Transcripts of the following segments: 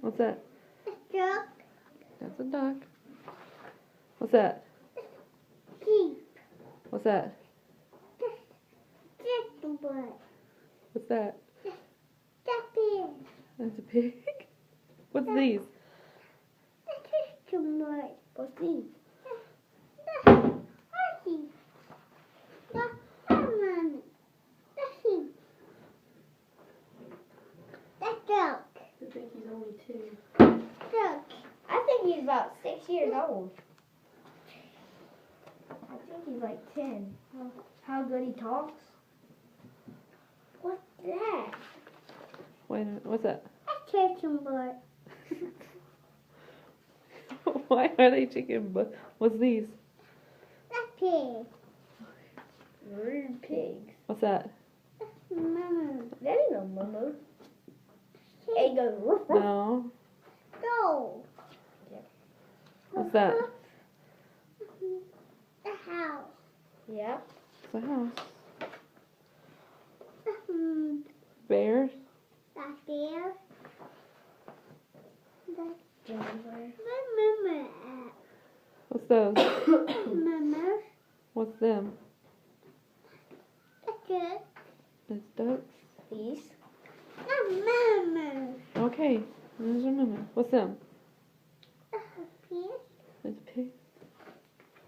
What's that? Duck. That's a duck. What's that? Sheep. What's that? Chicken bird. What's that? Pig. That's a pig. What's these? Chicken bird. What's these? Sheep. Lemon. Sheep. Duck. I think he's only 2. Duck. I think he's about 6 years old. I think he's like 10. How good he talks. What's that? Wait a minute. What's that? Chicken bird. Why are they chicken? What's these? Pig. Rude pigs. What's that? Mama. That ain't no moo. It goes roof roof. No. Go. What's that? The house. Yep. It's a house. The Bears. bear. Gingerbread. The What's those? mama. What's them? The good. That's ducks. These. The mama. Okay. There's a mama. What's them? The pig. That's a pig.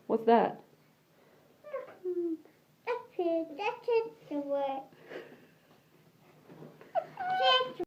What's that?